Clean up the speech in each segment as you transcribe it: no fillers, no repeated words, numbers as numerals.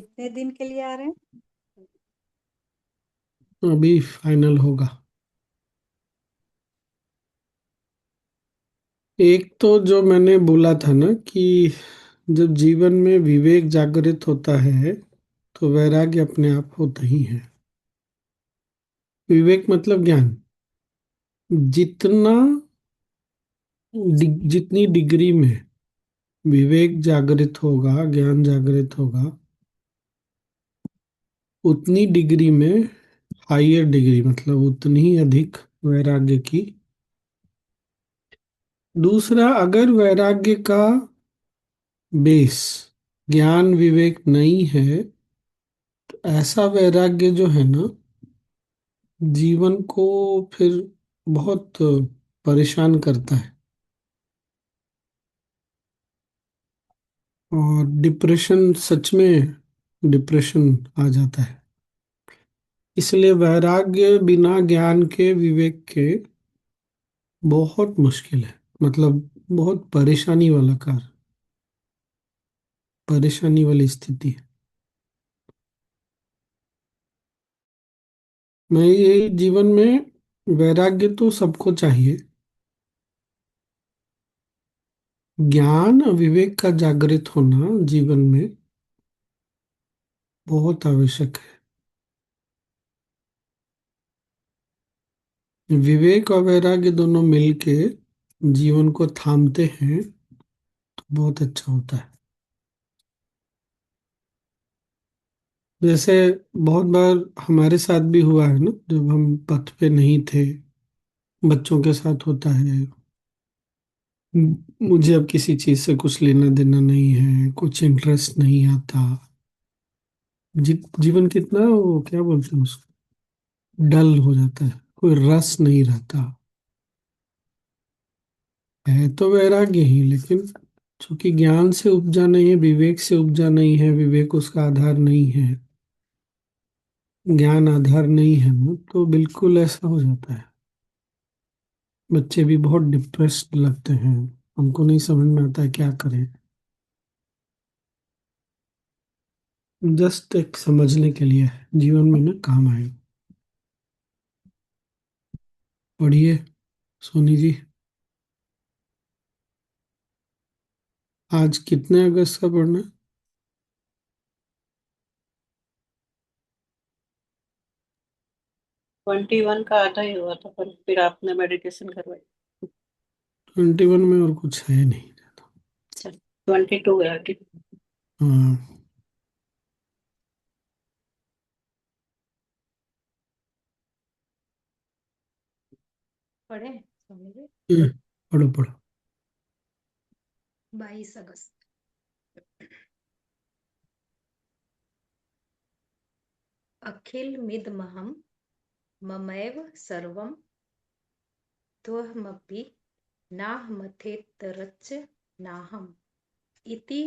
कितने दिन के लिए आ रहे हैं? अभी फाइनल होगा। एक तो जो मैंने बोला था ना कि जब जीवन में विवेक जागृत होता है तो वैराग्य अपने आप होता ही है। विवेक मतलब ज्ञान। जितना जितनी डिग्री में विवेक जागृत होगा, ज्ञान जागृत होगा, उतनी डिग्री में हायर डिग्री मतलब उतनी ही अधिक वैराग्य की। दूसरा, अगर वैराग्य का बेस ज्ञान विवेक नहीं है तो ऐसा वैराग्य जो है ना, जीवन को फिर बहुत परेशान करता है और डिप्रेशन, सच में डिप्रेशन आ जाता है। इसलिए वैराग्य बिना ज्ञान के, विवेक के बहुत मुश्किल है। मतलब बहुत परेशानी वाला कार्य, परेशानी वाली स्थिति है। मैं ये जीवन में वैराग्य तो सबको चाहिए, ज्ञान और विवेक का जागृत होना जीवन में बहुत आवश्यक है। विवेक और वैराग्य दोनों मिलके जीवन को थामते हैं तो बहुत अच्छा होता है। जैसे बहुत बार हमारे साथ भी हुआ है ना, जब हम पथ पे नहीं थे, बच्चों के साथ होता है। मुझे अब किसी चीज से कुछ लेना देना नहीं है, कुछ इंटरेस्ट नहीं आता। जीवन कितना, वो क्या बोलते हैं उसको, डल हो जाता है, कोई रस नहीं रहता है। तो वैराग्य ही, लेकिन चूंकि ज्ञान से उपजा नहीं है, विवेक से उपजा नहीं है, विवेक उसका आधार नहीं है, ज्ञान आधार नहीं है ना, तो बिल्कुल ऐसा हो जाता है। बच्चे भी बहुत डिप्रेस्ड लगते हैं, हमको नहीं समझ में आता है क्या करें। जस्ट एक समझने के लिए है, जीवन में ना काम आए। पढ़िए सोनी जी। आज कितने अगस्त का पढ़ना है? 21 का आधा ही हुआ था, पर फिर आपने मेडिटेशन करवाई। 21 में और कुछ है नहीं। चल, 22 है आगे। हाँ। पढ़े समझे। पढ़ो पढ़ो। 22 अगस्त। अखिल मिदमहम ममैव सर्वम त्वमपि नाहमथेतरच्च नाहम इति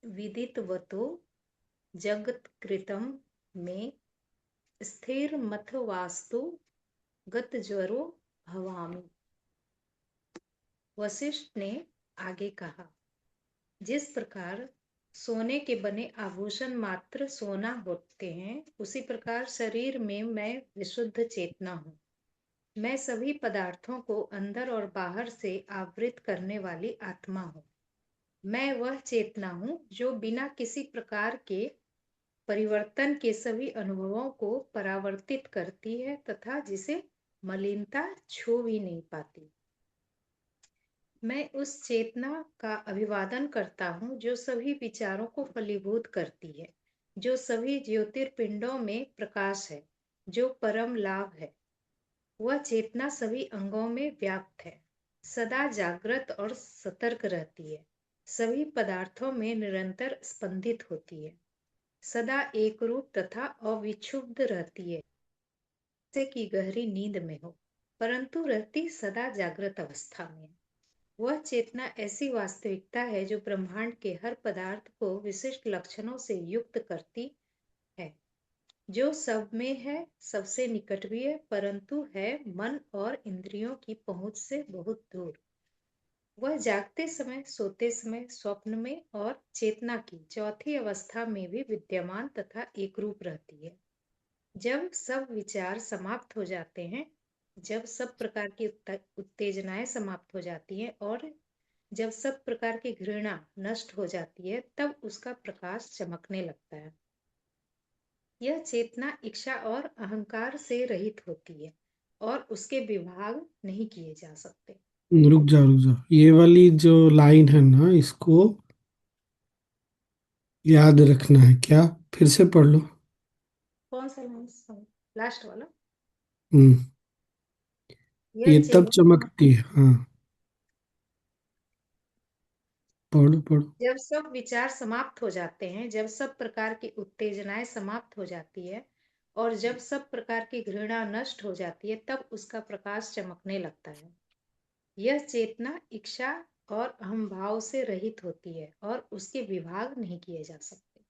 विदितवतो जगत्कृतं मे स्थिरमथवास्तु गतज्वरो भवामि। वशिष्ठ ने आगे कहा, जिस प्रकार सोने के बने आभूषण मात्र सोना होते हैं, उसी प्रकार शरीर में मैं विशुद्ध चेतना हूँ। मैं सभी पदार्थों को अंदर और बाहर से आवृत करने वाली आत्मा हूँ। मैं वह चेतना हूँ जो बिना किसी प्रकार के परिवर्तन के सभी अनुभवों को परावर्तित करती है तथा जिसे मलिनता छू भी नहीं पाती। मैं उस चेतना का अभिवादन करता हूँ जो सभी विचारों को फलीभूत करती है, जो सभी ज्योतिर्पिंडों में प्रकाश है, जो परम लाभ है। वह चेतना सभी अंगों में व्याप्त है, सदा जागृत और सतर्क रहती है, सभी पदार्थों में निरंतर स्पंदित होती है, सदा एकरूप तथा अविक्षुब्ध रहती है, जैसे कि गहरी नींद में हो, परंतु रहती सदा जागृत अवस्था में। वह चेतना ऐसी वास्तविकता है जो ब्रह्मांड के हर पदार्थ को विशिष्ट लक्षणों से युक्त करती है, जो सब में है, सबसे निकट भी है, परंतु है मन और इंद्रियों की पहुंच से बहुत दूर। वह जागते समय, सोते समय, स्वप्न में और चेतना की चौथी अवस्था में भी विद्यमान तथा एकरूप रहती है। जब सब विचार समाप्त हो जाते हैं, जब सब प्रकार की उत्तेजनाएं समाप्त हो जाती हैं और जब सब प्रकार की घृणा नष्ट हो जाती है, तब उसका प्रकाश चमकने लगता है। यह चेतना इच्छा और अहंकार से रहित होती है और उसके विभाग नहीं किए जा सकते। रुक जाओ रुक जाओ, ये वाली जो लाइन है ना, इसको याद रखना है क्या? फिर से पढ़ लो। कौन सा लाइन? लास्ट वाला। हम्म। यह ये तब चेतना चमकती है, हाँ। पढ़ो पढ़ो। जब सब विचार समाप्त हो जाते हैं, जब सब प्रकार की उत्तेजनाएं समाप्त हो जाती है और जब सब प्रकार की घृणा नष्ट हो जाती है, तब उसका प्रकाश चमकने लगता है। यह चेतना इच्छा और अहम भाव से रहित होती है और उसके विभाग नहीं किए जा सकते।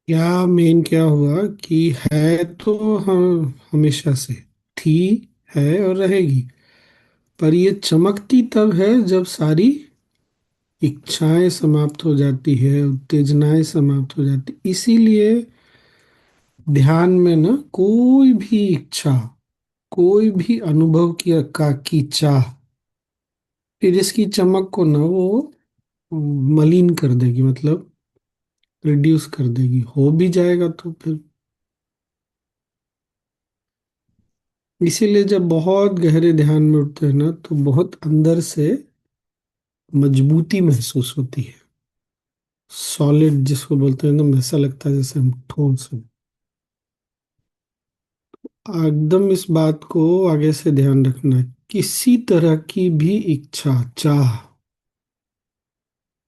क्या मेन क्या हुआ कि है तो हम हमेशा से थी, है और रहेगी, पर ये चमकती तब है जब सारी इच्छाएं समाप्त हो जाती है, उत्तेजनाएं समाप्त हो जाती, इसीलिए ध्यान में ना कोई भी इच्छा, कोई भी अनुभव की चाह फिर इसकी चमक को ना वो मलिन कर देगी, मतलब रिड्यूस कर देगी। हो भी जाएगा तो फिर, इसीलिए जब बहुत गहरे ध्यान में उठते हैं ना, तो बहुत अंदर से मजबूती महसूस होती है। सॉलिड जिसको बोलते हैं, एकदम ऐसा लगता है जैसे हम ठोस हैं। एकदम इस बात को आगे से ध्यान रखना है, किसी तरह की भी इच्छा चाह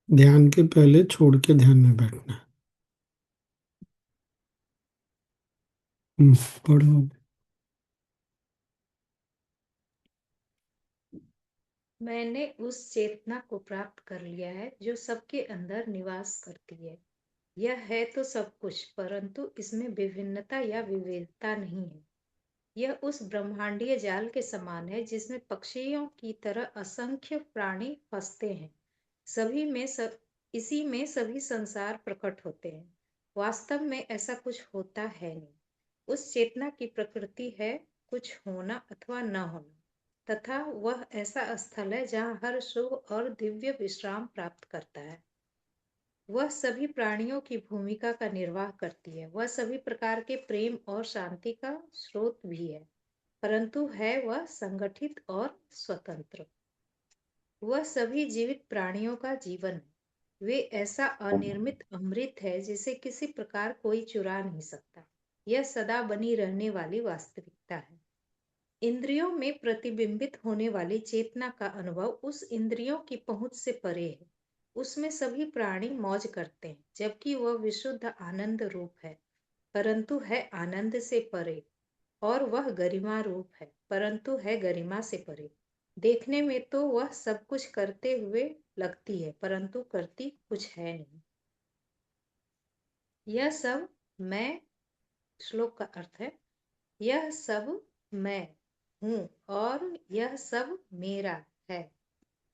ध्यान के पहले छोड़ के ध्यान में बैठना है। पढ़ो। मैंने उस चेतना को प्राप्त कर लिया है जो सबके अंदर निवास करती है। यह है तो सब कुछ, परंतु इसमें विभिन्नता या विविधता नहीं है। यह उस ब्रह्मांडीय जाल के समान है जिसमें पक्षियों की तरह असंख्य प्राणी फंसते हैं। सभी में सब इसी में सभी संसार प्रकट होते हैं। वास्तव में ऐसा कुछ होता है नहीं। उस चेतना की प्रकृति है कुछ होना अथवा न होना, तथा वह ऐसा स्थल है जहाँ हर शुभ और दिव्य विश्राम प्राप्त करता है। वह सभी प्राणियों की भूमिका का निर्वाह करती है। वह सभी प्रकार के प्रेम और शांति का स्रोत भी है, परंतु है वह संगठित और स्वतंत्र। वह सभी जीवित प्राणियों का जीवन है। वे ऐसा अनिर्मित अमृत है जिसे किसी प्रकार कोई चुरा नहीं सकता। यह सदा बनी रहने वाली वास्तविकता है। इंद्रियों में प्रतिबिंबित होने वाली चेतना का अनुभव उस इंद्रियों की पहुंच से परे है। उसमें सभी प्राणी मौज करते हैं, जबकि वह विशुद्ध आनंद रूप है, परंतु है आनंद से परे। और वह गरिमा रूप है, परंतु है गरिमा से परे। देखने में तो वह सब कुछ करते हुए लगती है, परंतु करती कुछ है नहीं। यह सब मैं, श्लोक का अर्थ है, यह सब मैं हूँ और यह सब मेरा है,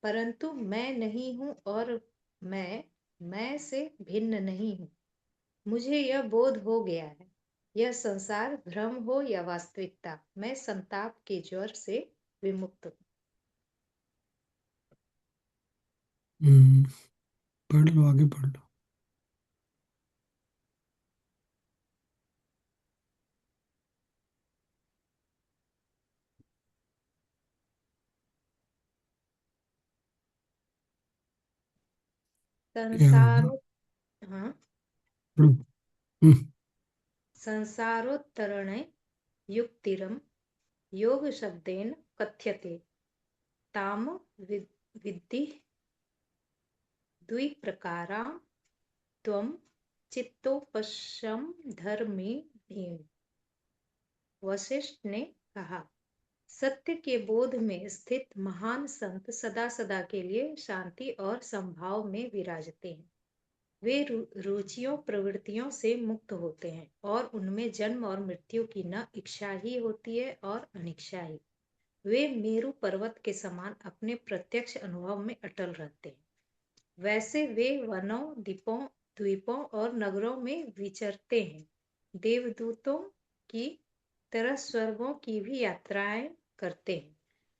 परंतु मैं नहीं हूँ और मैं से भिन्न नहीं हूँ। मुझे यह बोध हो गया है। यह संसार भ्रम हो या वास्तविकता, मैं संताप के ज्वर से विमुक्त हूँ। हम्म, पढ़ लो, आगे पढ़ लो। क्या होगा? संसारो हाँ पढ़ो। हम्म, संसारोत्तरणे युक्तिरम योग शब्देन कथ्यते ताम विद्धि द्विप्रकारां त्वं चित्तोपशम धर्मे। वशिष्ठ ने कहा, सत्य के बोध में स्थित महान संत सदा सदा के लिए शांति और संभाव में विराजते हैं। वे रुचियों प्रवृत्तियों से मुक्त होते हैं और उनमें जन्म और मृत्यु की न इच्छा ही होती है और अनिच्छा ही। वे मेरु पर्वत के समान अपने प्रत्यक्ष अनुभव में अटल रहते हैं। वैसे वे वनों, द्वीपों और नगरों में विचरते हैं। देवदूतों की तरह स्वर्गों की भी यात्राएं करते हैं।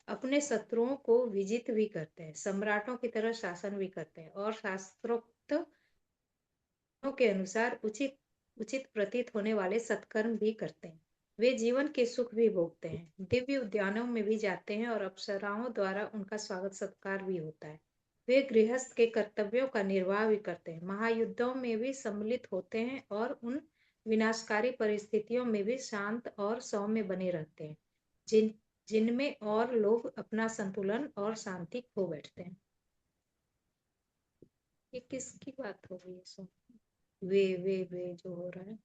अपने शत्रुओं को विजित भी करते हैं। सम्राटों की तरह शासन भी करते हैं और शास्त्रोक्त के अनुसार उचित उचित प्रतीत होने वाले सत्कर्म भी करते हैं। वे जीवन के सुख भी भोगते हैं। दिव्य उद्यानों में भी जाते हैं और अप्सराओं द्वारा उनका स्वागत सत्कार भी होता है। वे गृहस्थ के कर्तव्यों का निर्वाह भी करते हैं। महायुद्धों में भी सम्मिलित होते हैं और उन विनाशकारी परिस्थितियों में भी शांत और सौम्य बने रहते हैं जिनमें और लोग अपना संतुलन और शांति खो बैठते हैं। ये किसकी बात हो रही है? सो वे जो हो रहा है,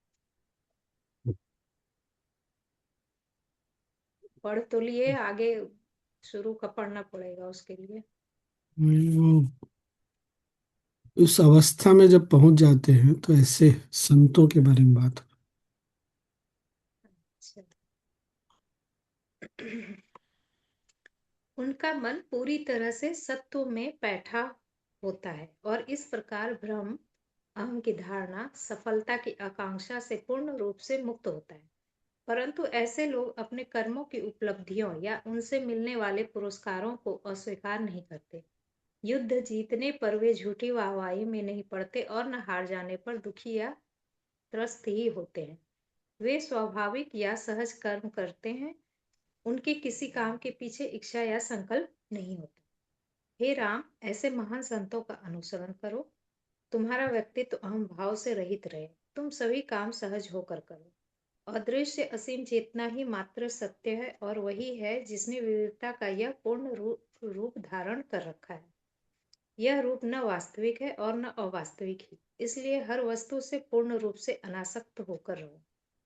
पढ़ तो लिए, आगे शुरू का पढ़ना पड़ेगा उसके लिए। वो उस अवस्था में जब पहुंच जाते हैं तो ऐसे संतों के बारे में बात। अच्छा। उनका मन पूरी तरह से सत्व में बैठा होता है और इस प्रकार भ्रम, अहम की धारणा, सफलता की आकांक्षा से पूर्ण रूप से मुक्त होता है। परंतु ऐसे लोग अपने कर्मों की उपलब्धियों या उनसे मिलने वाले पुरस्कारों को अस्वीकार नहीं करते। युद्ध जीतने पर वे झूठी वाहवाही में नहीं पड़ते और न हार जाने पर दुखी या त्रस्त ही होते हैं। वे स्वाभाविक या सहज कर्म करते हैं। उनके किसी काम के पीछे इच्छा या संकल्प नहीं होता। हे राम, ऐसे महान संतों का अनुसरण करो। तुम्हारा व्यक्तित्व अहम भाव से रहित रहे। तुम सभी काम सहज होकर करो। अदृश्य असीम चेतना ही मात्र सत्य है और वही है जिसने विविधता का यह पूर्ण रूप धारण कर रखा है। यह रूप न वास्तविक है और न अवास्तविक ही। इसलिए हर वस्तु से पूर्ण रूप से अनासक्त होकर रहो।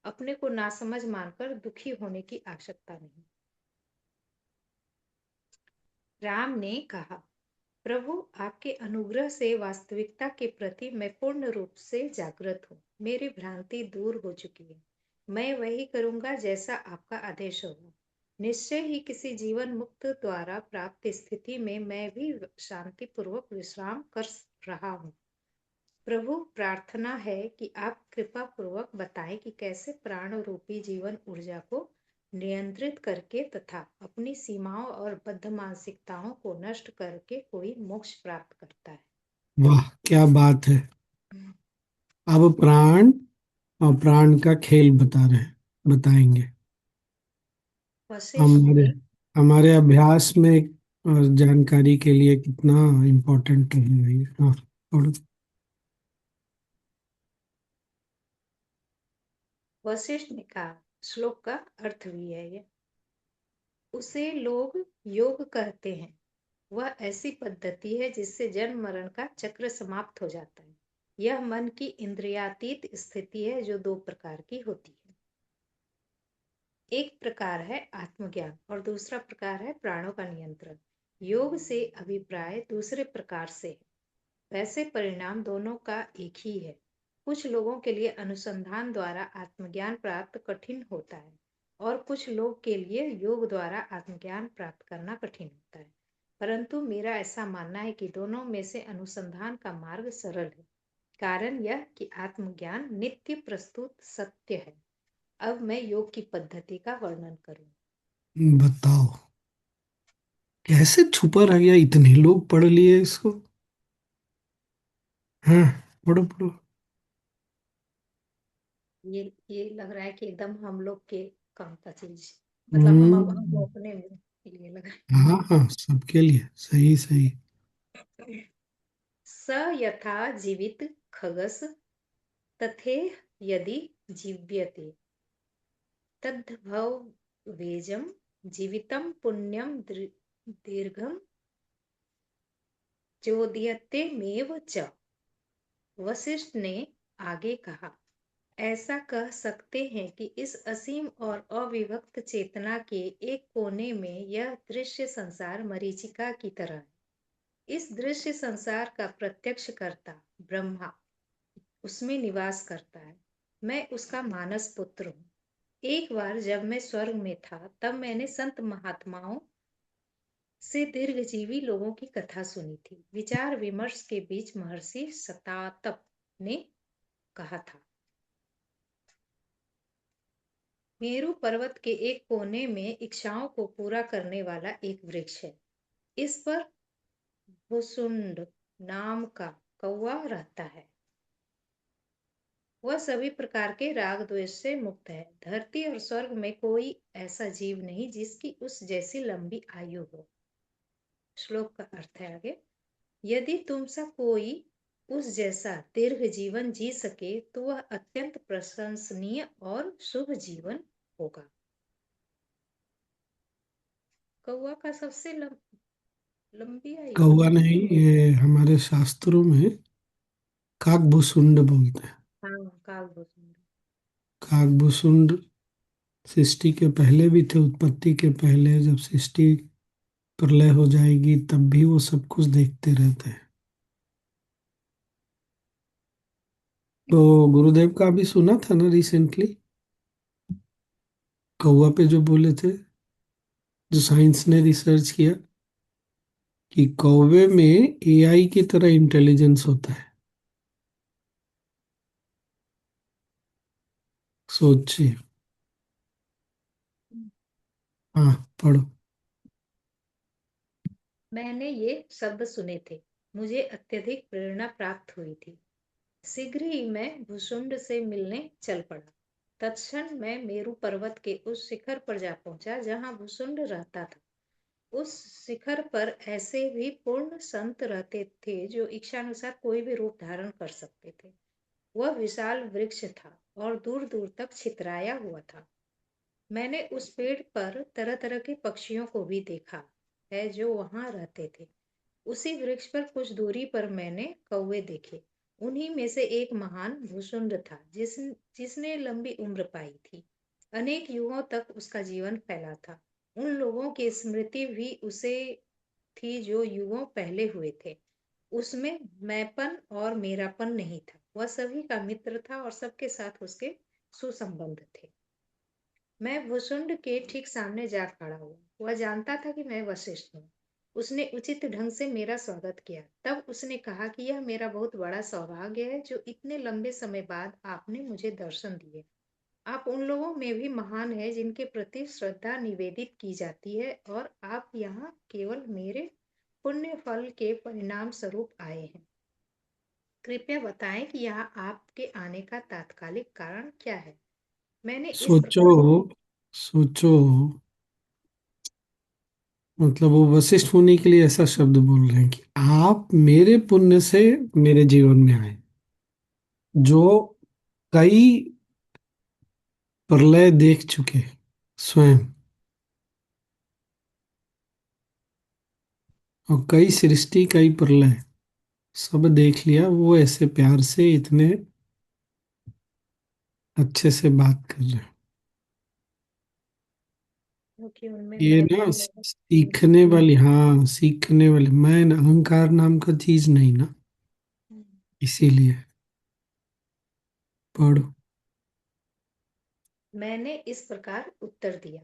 अपने को नासमझ मानकर दुखी होने की आवश्यकता नहीं। राम ने कहा, प्रभु, आपके अनुग्रह से वास्तविकता के प्रति मैं पूर्ण रूप से जागृत हूँ। मेरी भ्रांति दूर हो चुकी है। मैं वही करूंगा जैसा आपका आदेश होगा। निश्चय ही किसी जीवन मुक्त द्वारा प्राप्त स्थिति में मैं भी शांति पूर्वक विश्राम कर रहा हूँ। प्रभु, प्रार्थना है कि आप कृपा पूर्वक बताएं कि कैसे प्राण रूपी जीवन ऊर्जा को नियंत्रित करके तथा अपनी सीमाओं और बद्ध मानसिकताओं को नष्ट करके कोई मोक्ष प्राप्त करता है। वाह, क्या बात है। अब प्राण और प्राण का खेल बताएंगे। वशिष्ठ हमारे ने हमारे अभ्यास में और जानकारी के लिए कितना इम्पोर्टेंट रहेगा ये। हाँ, और वशिष्ठ ने कहा, श्लोक का अर्थ भी है ये। उसे लोग योग कहते हैं। वह ऐसी पद्धति है जिससे जन्म मरण का चक्र समाप्त हो जाता है। यह मन की इंद्रियातीत स्थिति है जो दो प्रकार की होती है। एक प्रकार है आत्मज्ञान और दूसरा प्रकार है प्राणों का नियंत्रण। योग से अभिप्राय दूसरे प्रकार से है। वैसे परिणाम दोनों का एक ही है। कुछ लोगों के लिए अनुसंधान द्वारा आत्मज्ञान प्राप्त कठिन होता है और कुछ लोग के लिए योग द्वारा आत्मज्ञान प्राप्त करना कठिन होता है। परंतु मेरा ऐसा मानना है कि दोनों में से अनुसंधान का मार्ग सरल है। कारण यह कि आत्मज्ञान नित्य प्रस्तुत सत्य है। अब मैं योग की पद्धति का वर्णन करूं। बताओ कैसे छुपा रह गया, इतने लोग पढ़ लिए इसको। हाँ, पढ़ो पढ़ो। ये लग रहा है कि एकदम हम लोग के काम का चीज, मतलब हम अब हम्म। अपने लिए लगा। हाँ हाँ, सबके लिए सही सही। स यथा जीवित खगस तथे यदि जीव्यते तद्भव वेजम जीवितम पुण्यम दीर्घम चोदयते मेव च। वशिष्ठ ने आगे कहा, ऐसा कह सकते हैं कि इस असीम और अविभक्त चेतना के एक कोने में यह दृश्य संसार मरीचिका की तरह है। इस दृश्य संसार का प्रत्यक्ष करता ब्रह्मा उसमें निवास करता है। मैं उसका मानस पुत्र हूँ। एक बार जब मैं स्वर्ग में था तब मैंने संत महात्माओं से दीर्घजीवी लोगों की कथा सुनी थी। विचार विमर्श के बीच महर्षि सतातप ने कहा था, मेरु पर्वत के एक कोने में इच्छाओं को पूरा करने वाला एक वृक्ष है। इस पर भुसुंड नाम का कौवा रहता है। वह सभी प्रकार के राग द्वेष से मुक्त है। धरती और स्वर्ग में कोई ऐसा जीव नहीं जिसकी उस जैसी लंबी आयु हो। श्लोक का अर्थ है आगे, यदि तुम सा कोई उस जैसा दीर्घ जीवन जी सके तो वह अत्यंत प्रशंसनीय और शुभ जीवन होगा। कौवा का सबसे लंबी आयु। कौवा नहीं, ये हमारे शास्त्रों में काकभूसुंड बोलते हैं। हाँ, कालभूषण। काकभूसुंड सृष्टि के पहले भी थे, उत्पत्ति के पहले। जब सृष्टि प्रलय हो जाएगी तब भी वो सब कुछ देखते रहते हैं। तो गुरुदेव का अभी सुना था ना रिसेंटली, कौवा पे जो बोले थे, जो साइंस ने रिसर्च किया कि कौवे में एआई की तरह इंटेलिजेंस होता है। सोचिए। हाँ, पढ़ो। मैंने ये शब्द सुने थे, मुझे अत्यधिक प्रेरणा प्राप्त हुई थी। शीघ्र ही मैं भुसुंड से मिलने चल पड़ा। तत्क्षण मैं मेरु पर्वत के उस शिखर पर जा पहुंचा जहां भुसुंड रहता था। उस शिखर पर ऐसे भी पूर्ण संत रहते थे जो इच्छानुसार कोई भी रूप धारण कर सकते थे। वह विशाल वृक्ष था और दूर दूर तक छितराया हुआ था। मैंने उस पेड़ पर तरह तरह के पक्षियों को भी देखा है जो वहां रहते थे। उसी वृक्ष पर कुछ दूरी पर मैंने कौवे देखे। उन्हीं में से एक महान भुसुंड था जिसने लंबी उम्र पाई थी। अनेक युगों तक उसका जीवन फैला था। उन लोगों की स्मृति भी उसे थी जो युगों पहले हुए थे। उसमें मैंपन और मेरापन नहीं था। वह सभी का मित्र था और सबके साथ उसके सुसंबंध थे। मैं भुसुंड के ठीक सामने जा खड़ा हुआ। वह जानता था कि मैं वशिष्ठ हूँ। उसने उचित ढंग से मेरा स्वागत किया। तब उसने कहा कि यह मेरा बहुत बड़ा सौभाग्य है जो इतने लंबे समय बाद आपने मुझे दर्शन दिए। आप उन लोगों में भी महान हैं जिनके प्रति श्रद्धा निवेदित की जाती है और आप यहाँ केवल मेरे पुण्य फल के परिणाम स्वरूप आए हैं। कृपया बताएं कि यहाँ आपके आने का तात्कालिक कारण क्या है। मैंने इस सोचो, प्रकार। सोचो। मतलब वो वशिष्ठ होने के लिए ऐसा शब्द बोल रहे हैं कि आप मेरे पुण्य से मेरे जीवन में आए, जो कई प्रलय देख चुके स्वयं, और कई सृष्टि कई प्रलय सब देख लिया। वो ऐसे प्यार से इतने अच्छे से बात कर रहे हैं। क्योंकि उनमें ये ना मैंपन नहीं। सीखने वाली, हाँ सीखने वाली। मैं अहंकार नाम का चीज नहीं ना, इसीलिए। पढ़ो। मैंने इस प्रकार उत्तर दिया,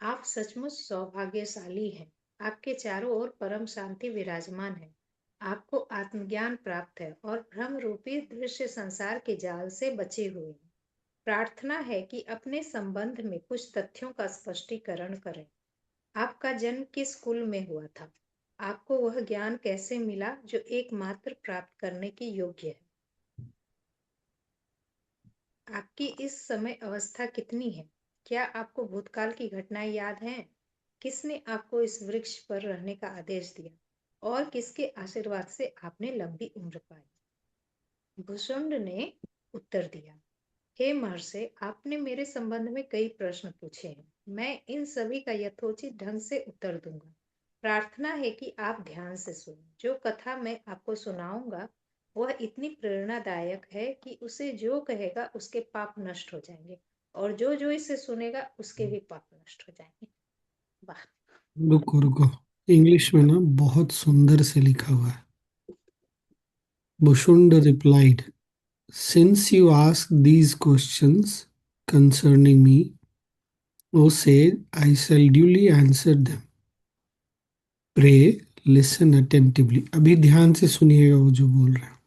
आप सचमुच सौभाग्यशाली हैं। आपके चारों ओर परम शांति विराजमान है। आपको आत्मज्ञान प्राप्त है और भ्रम रूपी दृश्य संसार के जाल से बचे हुए हैं। प्रार्थना है कि अपने संबंध में कुछ तथ्यों का स्पष्टीकरण करें। आपका जन्म किस कुल में हुआ था? आपको वह ज्ञान कैसे मिला जो एकमात्र प्राप्त करने के योग्य है? आपकी इस समय अवस्था कितनी है? क्या आपको भूतकाल की घटनाएं याद हैं? किसने आपको इस वृक्ष पर रहने का आदेश दिया और किसके आशीर्वाद से आपने लंबी उम्र पाई? भुसुंड ने उत्तर दिया, हे महर्षि, आपने मेरे संबंध में कई प्रश्न पूछे हैं। मैं इन सभी का यथोचित ढंग से उत्तर दूंगा। प्रार्थना है कि आप ध्यान से सुनो। जो कथा मैं आपको सुनाऊंगा वह इतनी प्रेरणादायक है कि उसे जो कहेगा उसके पाप नष्ट हो जाएंगे और जो जो इसे सुनेगा उसके भी पाप नष्ट हो जाएंगे। वाह। रुको रुको, इंग्लिश में ना बहुत सुंदर से लिखा हुआ है। Bushund replied, since you ask these questions, concerning me, O sage, I shall duly answer them. Pray, listen attentively. अभी ध्यान से सुनिएगा वो जो बोल रहे हैं.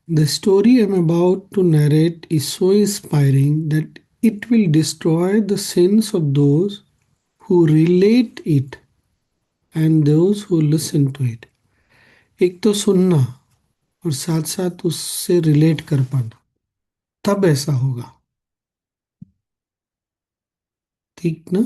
The story I'm about to narrate is so inspiring that it will destroy the sins of those who relate it and those who listen to it. एक तो सुनना और साथ साथ उससे रिलेट कर पाना, तब ऐसा होगा. ठीक ना?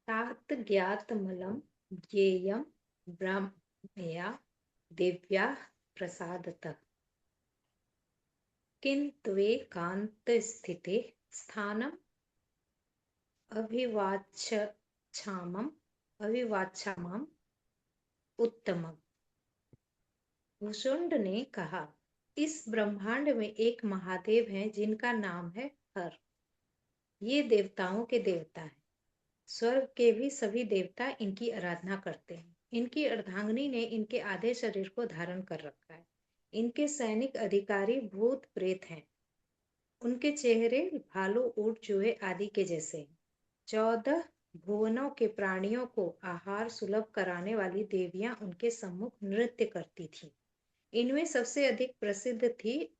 तात ज्ञातमलं ज्ञेयं ब्रह्मया दिव्या प्रसादतः किन्त्वेकान्तस्थिते स्थानम् अभिवाञ्छामम् उत्तमम्. भुसुंड ने कहा, इस ब्रह्मांड में एक महादेव हैं जिनका नाम है हर. ये देवताओं के देवता हैं. स्वर्ग के भी सभी देवता इनकी आराधना करते हैं. इनकी अर्धांगिनी ने इनके आधे शरीर को धारण कर रखा है. इनके सैनिक अधिकारी भूत प्रेत हैं. उनके चेहरे भालू ऊंट चूहे आदि के जैसे हैं. 14 भुवनों के प्राणियों को आहार सुलभ कराने वाली देवियां उनके सम्मुख नृत्य करती थीं. इनमें सबसे अधिक प्रसिद्ध थी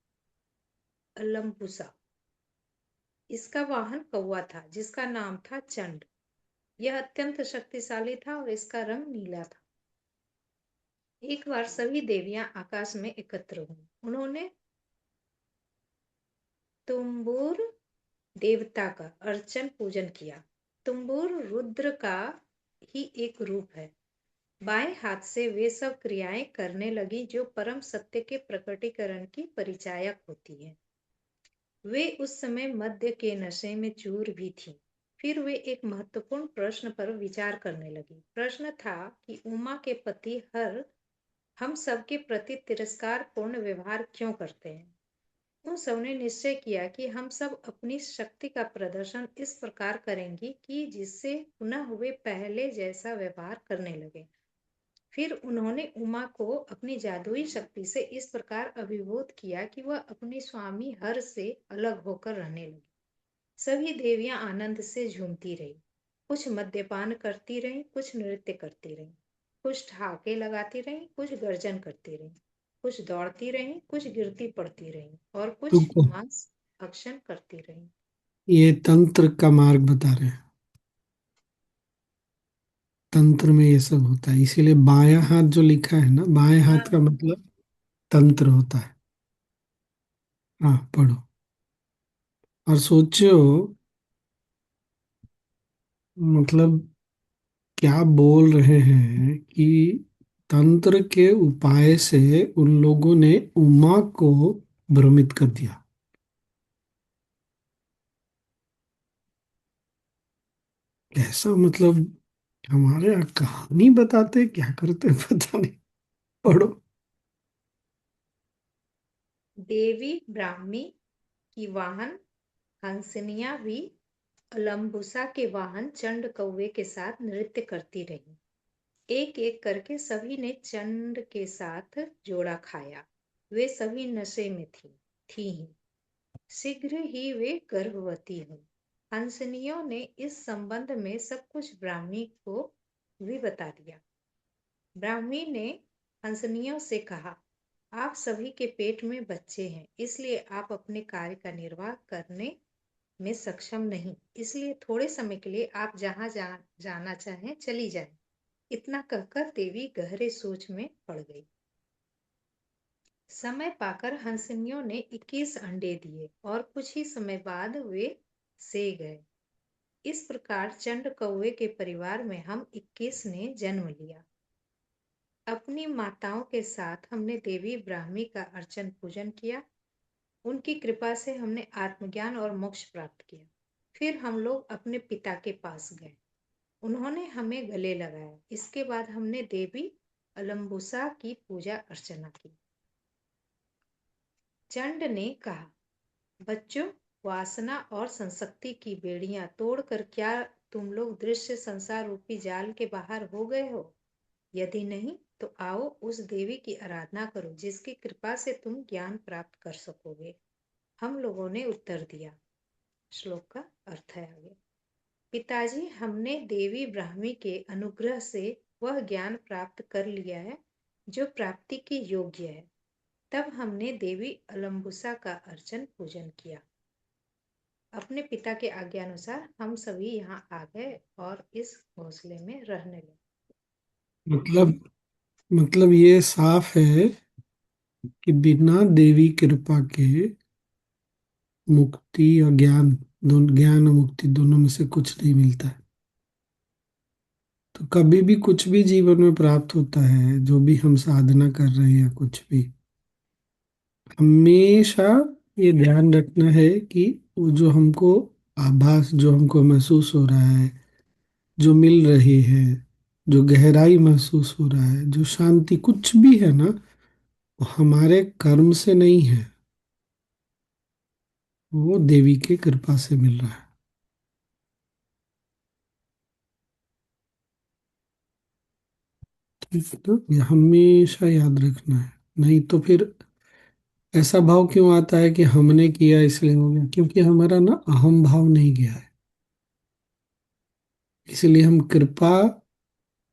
अलम्बुसा. इसका वाहन कौवा था जिसका नाम था चंड. यह अत्यंत शक्तिशाली था और इसका रंग नीला था. एक बार सभी देवियां आकाश में एकत्र हुईं. उन्होंने तुम्बुर देवता का अर्चन पूजन किया. तुम्बुर रुद्र का ही एक रूप है. बाएं हाथ से वे सब क्रियाएं करने लगी जो परम सत्य के प्रकटीकरण की परिचायक होती है. वे उस समय मद्य के नशे में चूर भी थीं. फिर वे एक महत्वपूर्ण प्रश्न पर विचार करने लगी. प्रश्न था कि उमा के पति हर हम सबके प्रति तिरस्कारपूर्ण व्यवहार क्यों करते हैं. उन सबने निश्चय किया कि हम सब अपनी शक्ति का प्रदर्शन इस प्रकार करेंगी कि जिससे पुनः वे पहले जैसा व्यवहार करने लगे. फिर उन्होंने उमा को अपनी जादुई शक्ति से इस प्रकार अभिभूत किया कि वह अपने स्वामी हर से अलग होकर रहने लगी. सभी देवियां आनंद से झूमती रही. कुछ मद्यपान करती रहीं, कुछ नृत्य करती रहीं, कुछ ठहाके लगाती रहीं, कुछ गर्जन करती रहीं, कुछ दौड़ती रहीं, कुछ गिरती पड़ती रहीं और कुछ रुको, मांस भक्षण करती रहीं. ये तंत्र का मार्ग बता रहे हैं. तंत्र में ये सब होता है, इसीलिए बायां हाथ जो लिखा है ना, बाएं हाथ का हाँ. मतलब तंत्र होता है. हाँ, पढ़ो. और सोचो, मतलब क्या बोल रहे हैं कि तंत्र के उपाय से उन लोगों ने उमा को भ्रमित कर दिया. कैसा मतलब, हमारे यहाँ कहानी बताते क्या करते पता नहीं. पढ़ो. देवी ब्राह्मी की वाहन हंसनिया भी अलम्बुसा के वाहन चंड कौवे के साथ नृत्य करती रही. एक एक करके सभी ने चंड के साथ जोड़ा खाया. वे सभी नशे में थी ही. शीघ्र ही वे गर्भवती हुई. हंसनियों ने इस संबंध में सब कुछ ब्राह्मी को भी बता दिया. ब्राह्मी ने हंसनियों से कहा, आप सभी के पेट में बच्चे हैं, इसलिए आप अपने कार्य का निर्वाह करने में सक्षम नहीं. इसलिए थोड़े समय के लिए आप जहां जाना चाहें चली जाएं. इतना कहकर देवी गहरे सोच में पड़ गई. समय पाकर हंसनियों ने 21 अंडे दिए और कुछ ही समय बाद वे से गए. इस प्रकार चंड कौवे के परिवार में हम 21 ने जन्म लिया. अपनी माताओं के साथ हमने देवी ब्राह्मी का अर्चन पूजन किया. उनकी कृपा से हमने आत्मज्ञान और मोक्ष प्राप्त किया. फिर हम लोग अपने पिता के पास गए. उन्होंने हमें गले लगाया. इसके बाद हमने देवी अलम्बुसा की पूजा अर्चना की. चंड ने कहा, बच्चों, वासना और संसक्ति की बेड़ियां तोड़कर क्या तुम लोग दृश्य संसार रूपी जाल के बाहर हो गए हो? यदि नहीं, तो आओ उस देवी की आराधना करो जिसकी कृपा से तुम ज्ञान प्राप्त कर सकोगे। हम लोगों ने उत्तर दिया। श्लोक का अर्थ है आगे। पिताजी, हमने देवी ब्राह्मी के अनुग्रह से वह ज्ञान प्राप्त कर लिया है जो प्राप्ति के योग्य है। तब हमने देवी अलम्बुसा का अर्चन पूजन किया। अपने पिता के आज्ञानुसार हम सभी यहाँ आ गए और इस घोंसले में रहने लगे। मतलब मतलब ये साफ है कि बिना देवी कृपा के मुक्ति और ज्ञान और मुक्ति दोनों में से कुछ नहीं मिलता है। तो कभी भी कुछ भी जीवन में प्राप्त होता है, जो भी हम साधना कर रहे हैं, कुछ भी, हमेशा ये ध्यान रखना है कि वो जो हमको आभास, जो हमको महसूस हो रहा है, जो मिल रही है, जो गहराई महसूस हो रहा है, जो शांति कुछ भी है ना, वो हमारे कर्म से नहीं है, वो देवी की कृपा से मिल रहा है। ठीक है, तो ये हमेशा याद रखना है। नहीं तो फिर ऐसा भाव क्यों आता है कि हमने किया इसलिए हो गया? क्योंकि हमारा ना अहम भाव नहीं गया है। इसलिए हम कृपा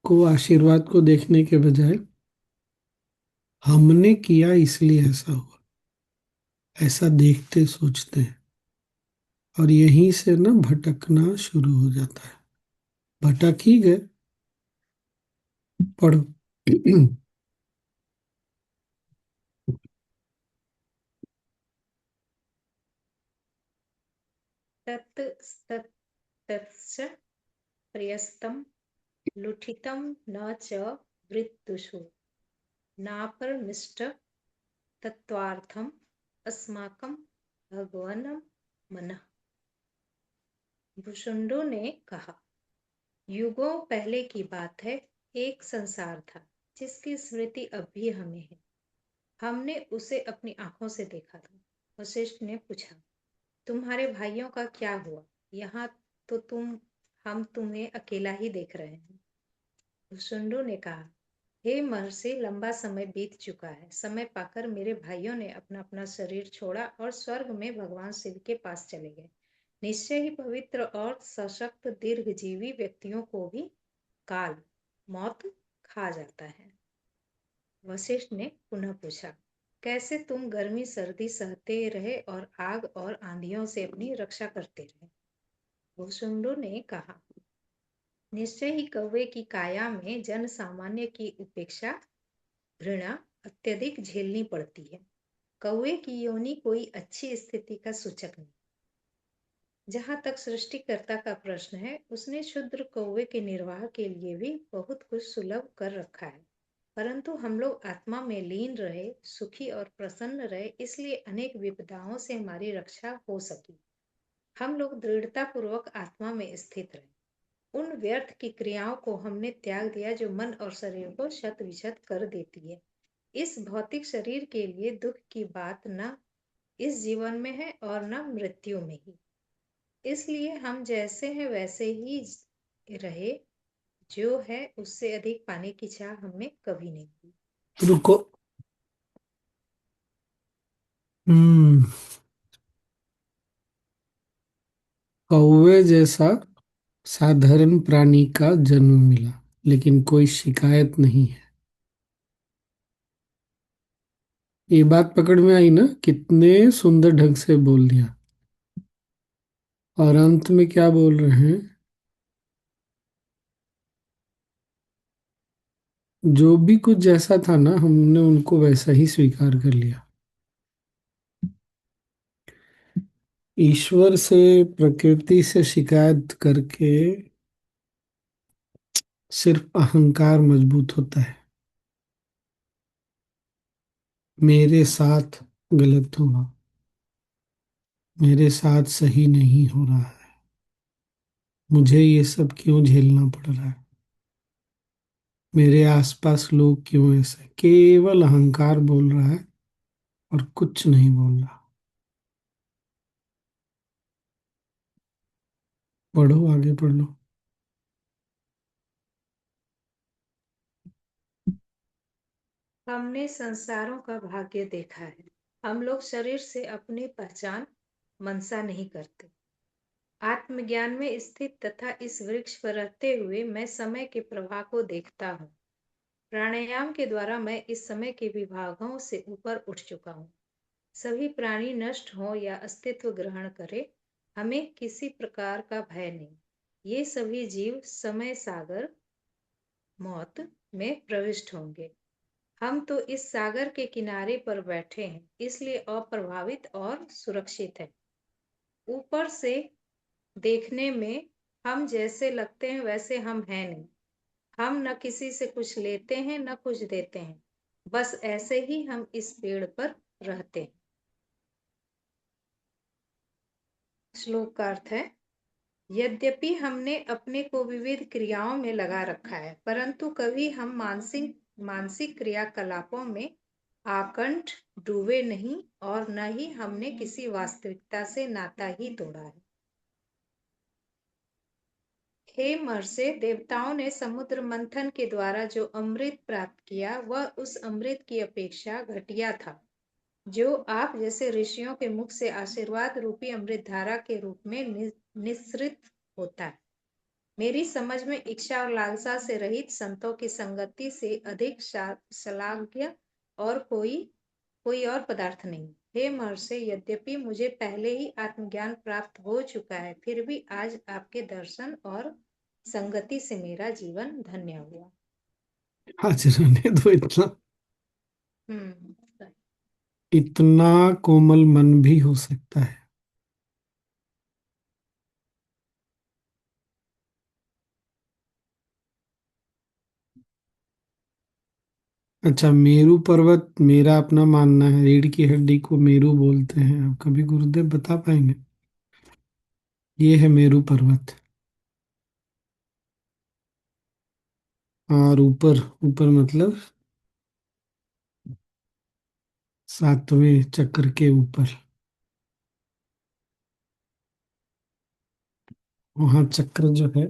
को, आशीर्वाद को देखने के बजाय हमने किया इसलिए ऐसा हुआ, ऐसा देखते सोचते हैं। और यहीं से ना भटकना शुरू हो जाता है। भटक ही गए। पढ़ो। तत् तत्स्य प्रियस्तं लुठितं न च वृत्तुषु नापरमिष्ट तत्वार्थम अस्माकं भगवान मनः। भुषुंडो ने कहा, युगों पहले की बात है, एक संसार था जिसकी स्मृति अब भी हमें है। हमने उसे अपनी आंखों से देखा था। वशिष्ठ ने पूछा, तुम्हारे भाइयों का क्या हुआ? यहाँ तो हम तुम्हें अकेला ही देख रहे हैं। भुसुंडो ने कहा, हे महर्षि, लंबा समय बीत चुका है। समय पाकर मेरे भाइयों ने अपना अपना शरीर छोड़ा और स्वर्ग में भगवान शिव के पास चले गए। निश्चय ही पवित्र और सशक्त दीर्घजीवी व्यक्तियों को भी काल, मौत खा जाता है। वशिष्ठ ने पुनः पूछा, कैसे तुम गर्मी सर्दी सहते रहे और आग और आंधियों से अपनी रक्षा करते रहे? भुसुंडो ने कहा, निश्चय ही कौवे की काया में जन सामान्य की उपेक्षा, घृणा अत्यधिक झेलनी पड़ती है। कौवे की योनि कोई अच्छी स्थिति का सूचक नहीं। जहाँ तक सृष्टिकर्ता का प्रश्न है, उसने क्षुद्र कौवे के निर्वाह के लिए भी बहुत कुछ सुलभ कर रखा है। परंतु हम लोग आत्मा में लीन रहे, सुखी और प्रसन्न रहे, इसलिए अनेक विपदाओं से हमारी रक्षा हो सकी। हम लोग दृढ़ता पूर्वक आत्मा में स्थित रहे। उन व्यर्थ की क्रियाओं को हमने त्याग दिया जो मन और शरीर को शत विशत कर देती है। इस भौतिक शरीर के लिए दुख की बात न इस जीवन में है और न मृत्यु में ही। इसलिए हम जैसे हैं वैसे ही रहे। जो है उससे अधिक पाने की चाह हमें कभी नहीं हुई। रुको। हम्म। कौवे जैसा साधारण प्राणी का जन्म मिला, लेकिन कोई शिकायत नहीं है। ये बात पकड़ में आई ना? कितने सुंदर ढंग से बोल दिया। और अंत में क्या बोल रहे हैं? जो भी कुछ जैसा था ना, हमने उनको वैसा ही स्वीकार कर लिया। ईश्वर से, प्रकृति से शिकायत करके सिर्फ अहंकार मजबूत होता है। मेरे साथ गलत हुआ, मेरे साथ सही नहीं हो रहा है, मुझे ये सब क्यों झेलना पड़ रहा है, मेरे आसपास लोग क्यों ऐसे? केवल अहंकार बोल रहा है और कुछ नहीं बोल रहा। पढ़ो, आगे पढ़ लो। हमने संसारों का भाग्य देखा है। हम लोग शरीर से अपनी पहचान मंसा नहीं करते। आत्मज्ञान में स्थित तथा इस वृक्ष पर रहते हुए मैं समय के प्रवाह को देखता हूँ। प्राणायाम के द्वारा मैं इस समय के विभागों से ऊपर उठ चुका हूँ। सभी प्राणी नष्ट हो या अस्तित्व ग्रहण करे, हमें किसी प्रकार का भय नहीं। ये सभी जीव समय सागर मौत में प्रविष्ट होंगे। हम तो इस सागर के किनारे पर बैठे हैं, इसलिए अप्रभावित और सुरक्षित हैं। ऊपर से देखने में हम जैसे लगते हैं वैसे हम हैं नहीं। हम न किसी से कुछ लेते हैं न कुछ देते हैं, बस ऐसे ही हम इस पेड़ पर रहते हैं। श्लोक का अर्थ है, यद्यपि हमने अपने को विविध क्रियाओं में लगा रखा है, परंतु कभी हम मानसिक मानसिक क्रियाकलापों में आकंठ डूबे नहीं और न ही हमने किसी वास्तविकता से नाता ही तोड़ा है। हे महर्षि, देवताओं ने समुद्र मंथन के द्वारा जो अमृत प्राप्त किया वह उस अमृत की अपेक्षा घटिया था जो आप जैसे ऋषियों के मुख से आशीर्वाद रूपी अमृत धारा के रूप में निस्सृत होता है। मेरी समझ में इच्छा और लालसा से रहित संतों की संगति से अधिक श्लाघ्य और कोई और पदार्थ नहीं। हे महर्षि, यद्यपि मुझे पहले ही आत्मज्ञान प्राप्त हो चुका है, फिर भी आज आपके दर्शन और संगति से मेरा जीवन धन्य हुआ। आज रहने दो इतना। हम्म। इतना कोमल मन भी हो सकता है। अच्छा, मेरू पर्वत मेरा अपना मानना है, रीढ़ की हड्डी को मेरू बोलते हैं। अब कभी गुरुदेव बता पाएंगे? ये है मेरू पर्वत। और ऊपर ऊपर मतलब सातवें चक्र के ऊपर, वहां चक्र जो है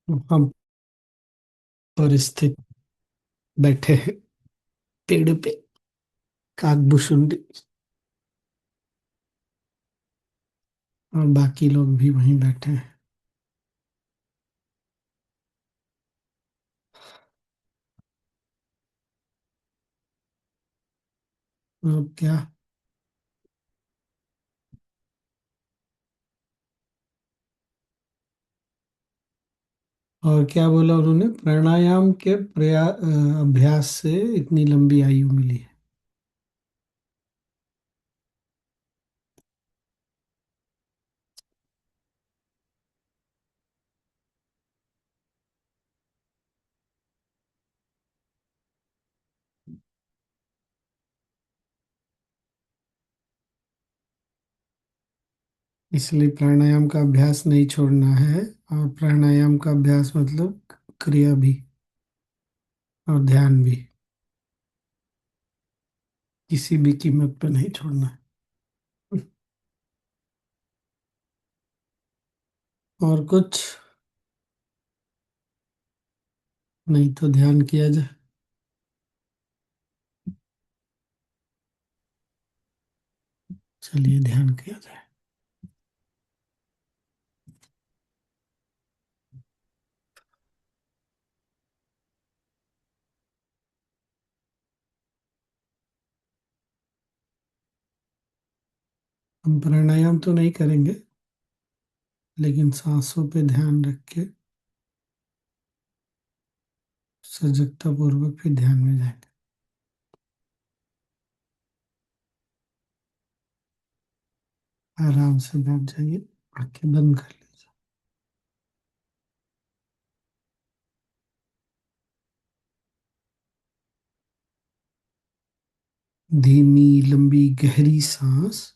वहां पर स्थित बैठे हैं पेड़ पे काकभूषुंडी, और बाकी लोग भी वहीं बैठे हैं। अब क्या? और क्या बोला उन्होंने? प्राणायाम के अभ्यास से इतनी लंबी आयु मिली है। इसलिए प्राणायाम का अभ्यास नहीं छोड़ना है। और प्राणायाम का अभ्यास मतलब क्रिया भी और ध्यान भी, किसी भी कीमत पर नहीं छोड़ना है। और कुछ नहीं तो ध्यान किया जाए। चलिए ध्यान किया जाए। हम प्राणायाम तो नहीं करेंगे, लेकिन सांसों पे ध्यान रख के सजगता पूर्वक फिर ध्यान में जाएंगे। आराम से बैठ जाइए, आंखें बंद कर लीजिए। धीमी लंबी गहरी सांस,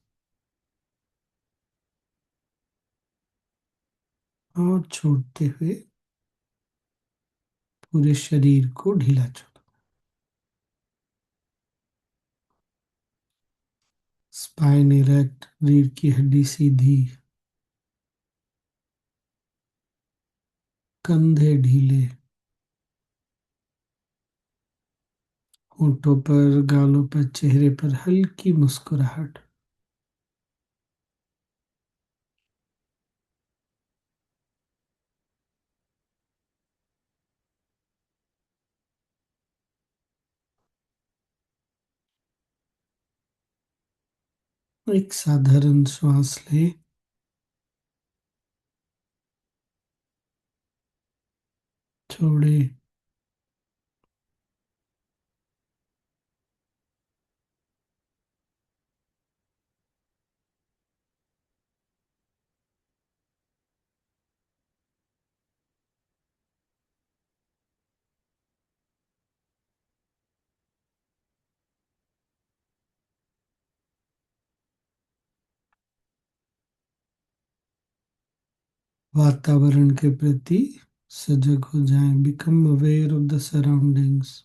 और छोड़ते हुए पूरे शरीर को ढीला छोड़ो। स्पाइन इरेक्ट, रीढ़ की हड्डी सीधी, कंधे ढीले, होठों पर, गालों पर, चेहरे पर हल्की मुस्कुराहट। एक साधारण श्वास ले, छोड़े। वातावरण के प्रति सजग हो जाएं। Become aware of the surroundings.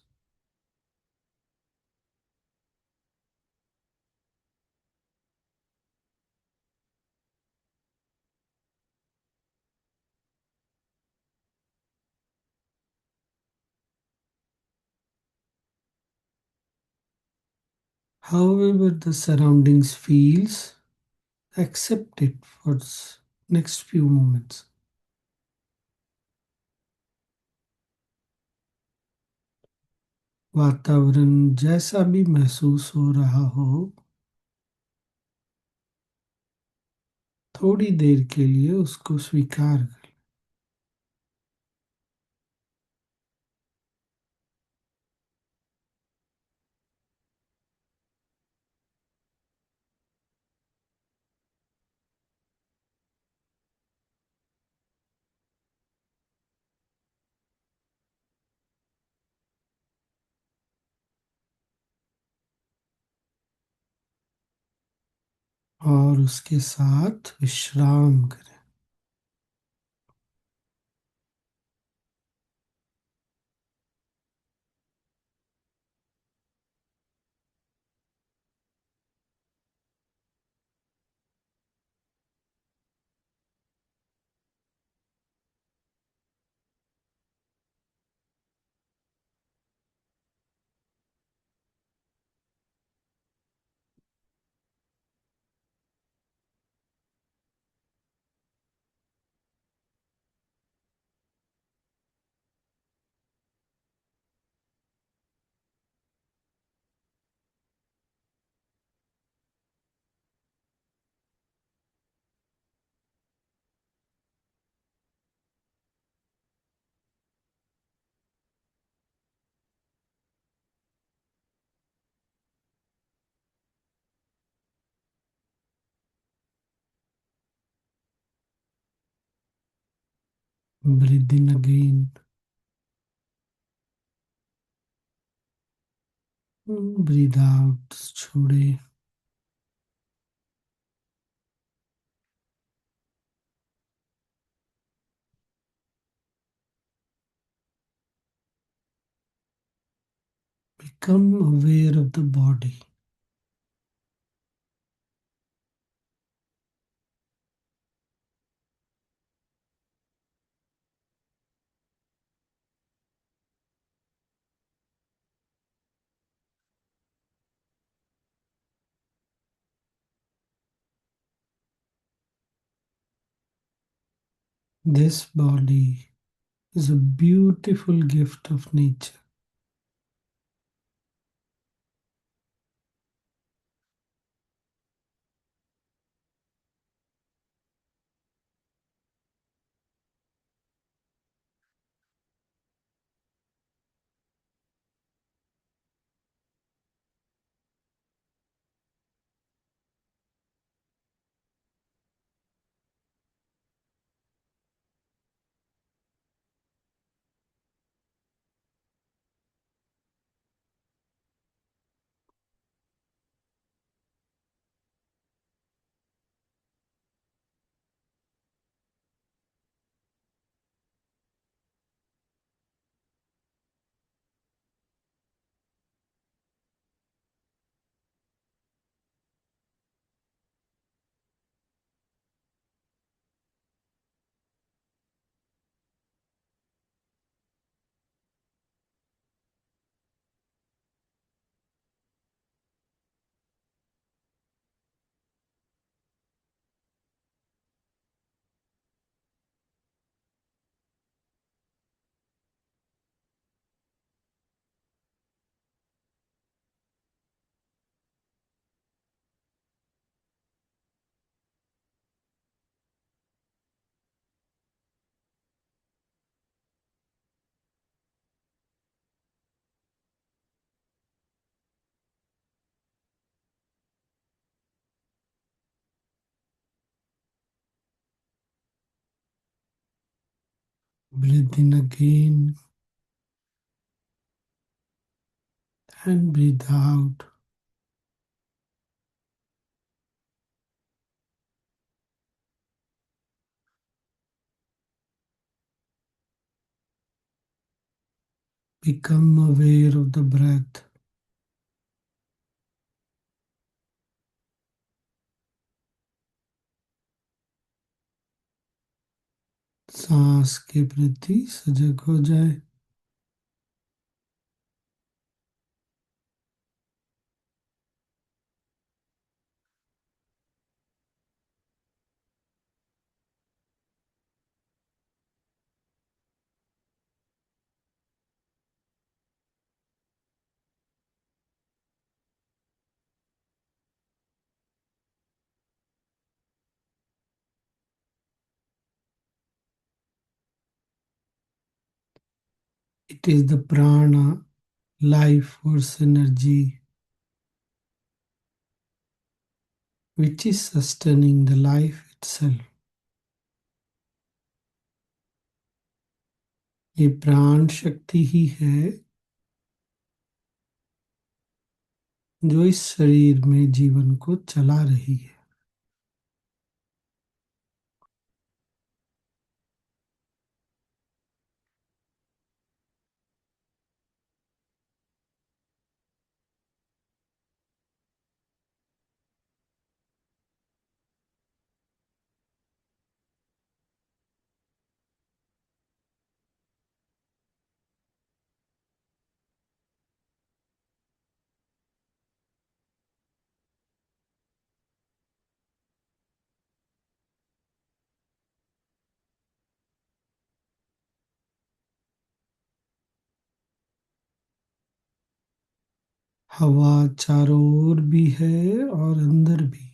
However the surroundings feels, accept it for next few moments. वातावरण जैसा भी महसूस हो रहा हो, थोड़ी देर के लिए उसको स्वीकार कर। और उसके साथ विश्राम करें। Breathe in again. Breathe out. छोड़े। Become aware of the body. This body is a beautiful gift of nature. Breathe in again and breathe out. Become aware of the breath. सांस के प्रति सजग हो जाए। It is the prana, life force energy, which is sustaining the life itself. ये प्राण शक्ति ही है जो इस शरीर में जीवन को चला रही है। हवा चारों ओर भी है और अंदर भी।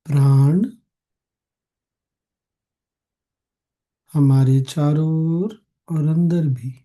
प्राण हमारे चारों ओर और अंदर भी।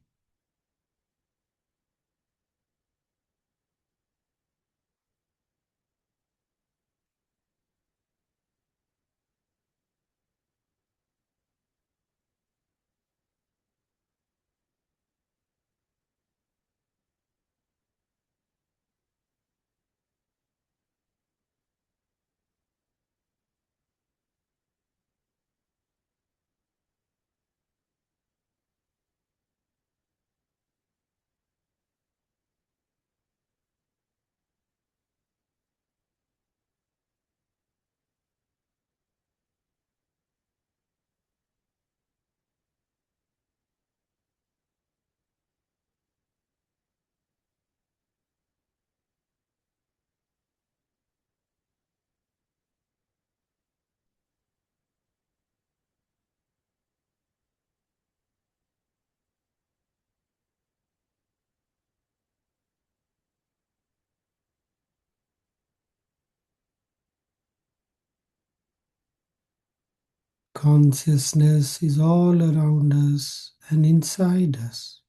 Consciousness is all around us and inside us.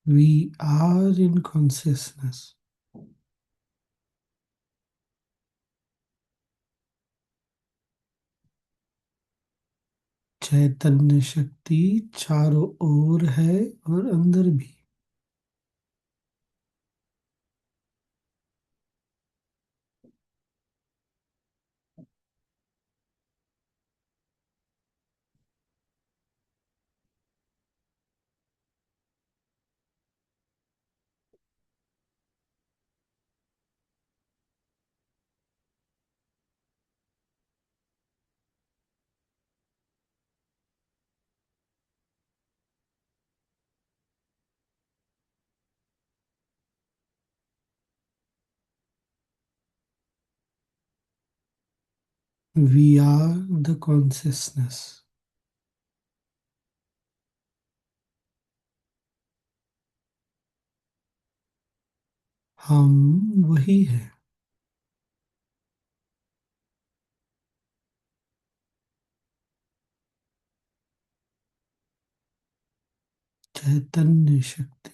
We are in consciousness. चैतन्य शक्ति चारों ओर है और अंदर भी। We are the consciousness. हम वही है। चैतन्य शक्ति।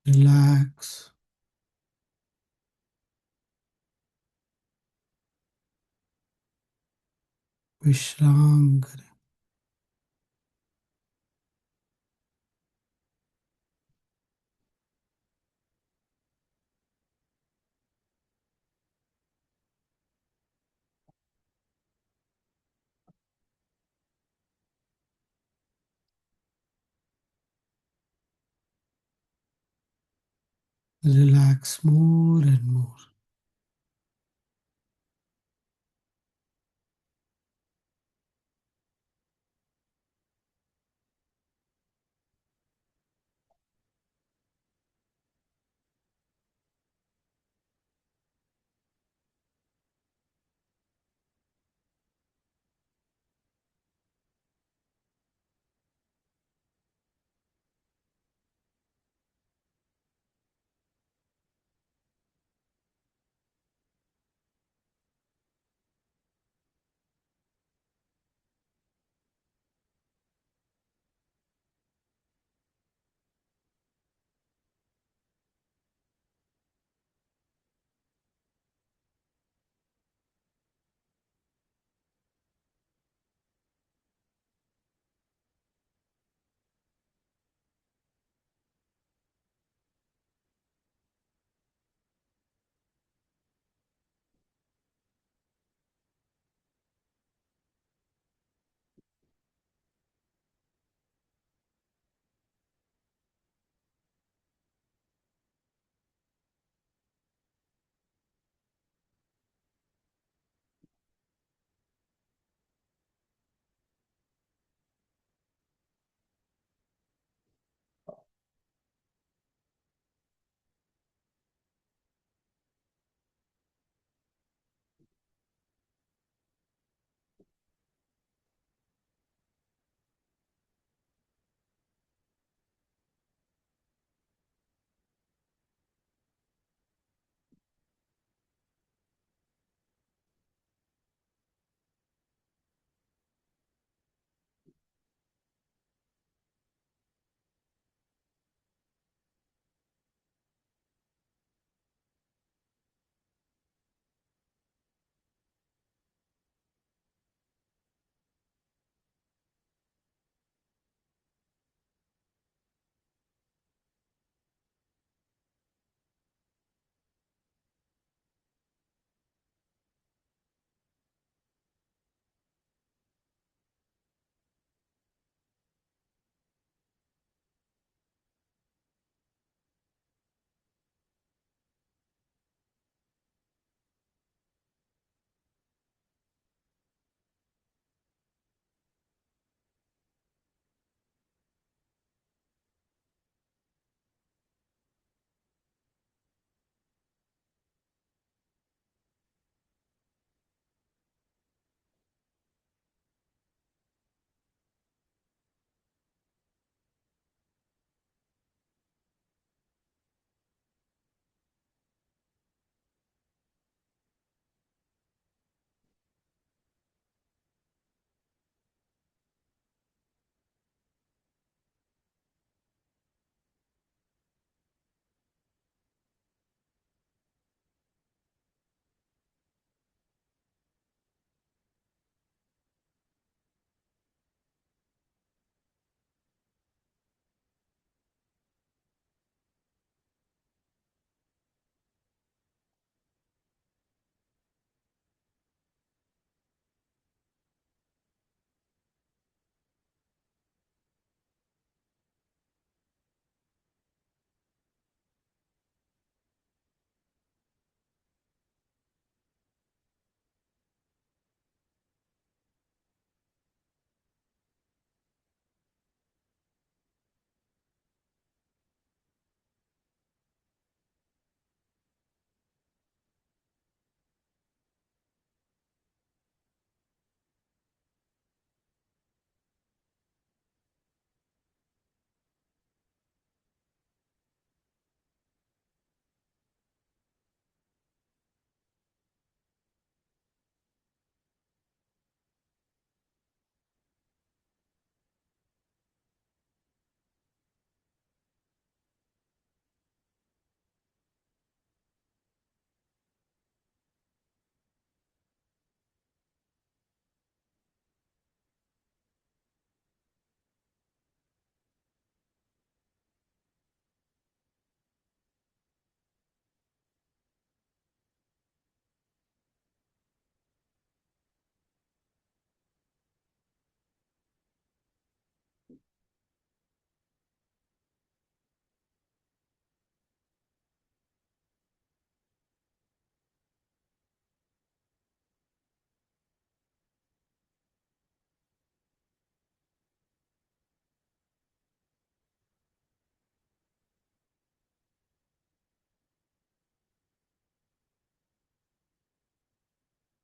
रिलैक्स। विश्राम करें। Relax more and more.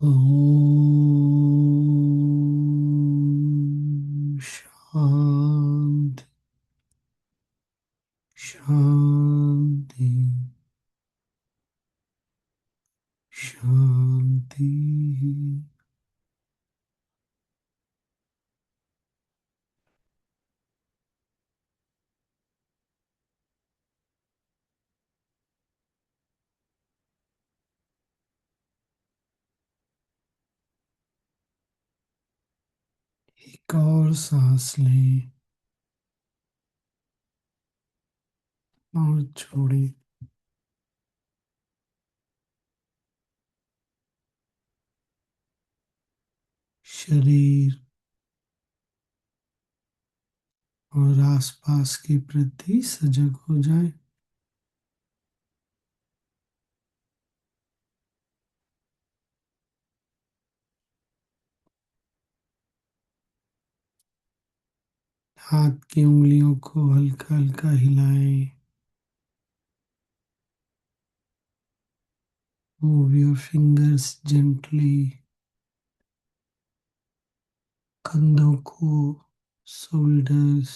Om Shanti शांति शांति। एक और सांस लें और छोड़ें। शरीर और आसपास के प्रति सजग हो जाए। हाथ की उंगलियों को हल्का हल्का हिलाएं। Move your fingers gently. कंधों को, शोल्डर्स,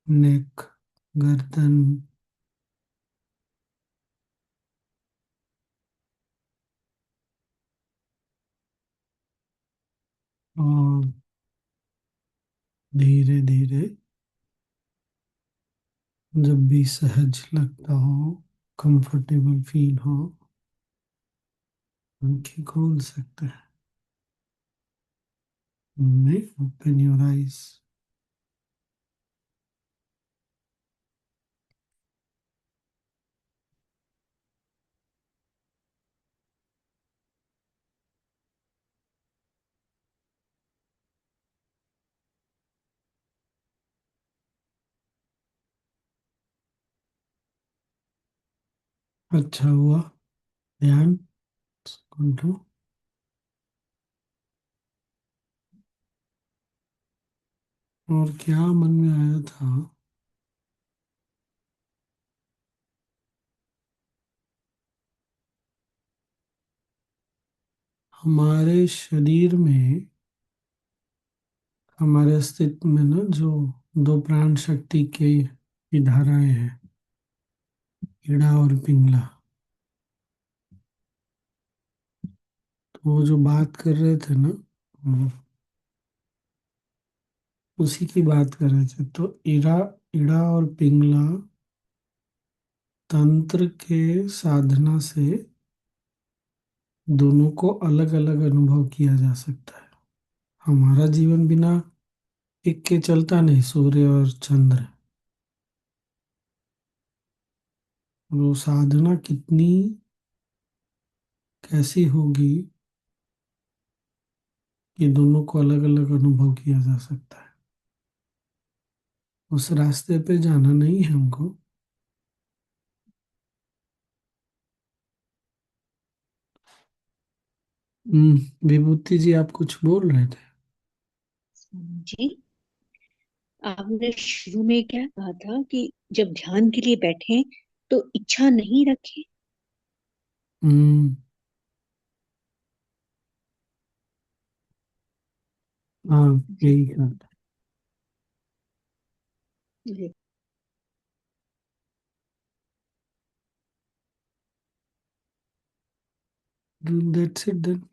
नेक, गर्दन, और धीरे धीरे जब भी सहज लगता हो, कंफर्टेबल फील हो, आंखें खोल सकते हैं। मैं ओपन योर आईज। अच्छा हुआ। ध्यान कंट्रोल। और क्या मन में आया था? हमारे शरीर में, हमारे अस्तित्व में ना, जो दो प्राण शक्ति की धाराएं हैं, इड़ा और पिंगला। तो वो जो बात कर रहे थे ना, उसी की बात कर रहे थे। तो इड़ा इड़ा और पिंगला तंत्र के साधना से दोनों को अलग अलग अनुभव किया जा सकता है। हमारा जीवन बिना एक के चलता नहीं, सूर्य और चंद्र। वो साधना कितनी कैसी होगी कि दोनों को अलग अलग अनुभव किया जा सकता है। उस रास्ते पे जाना नहीं है हमको। विभूति जी, आप कुछ बोल रहे थे? जी, आपने शुरू में क्या कहा था कि जब ध्यान के लिए बैठे तो इच्छा नहीं रखें। हम्म। हाँ, जी यही कहा। जी। That's it then.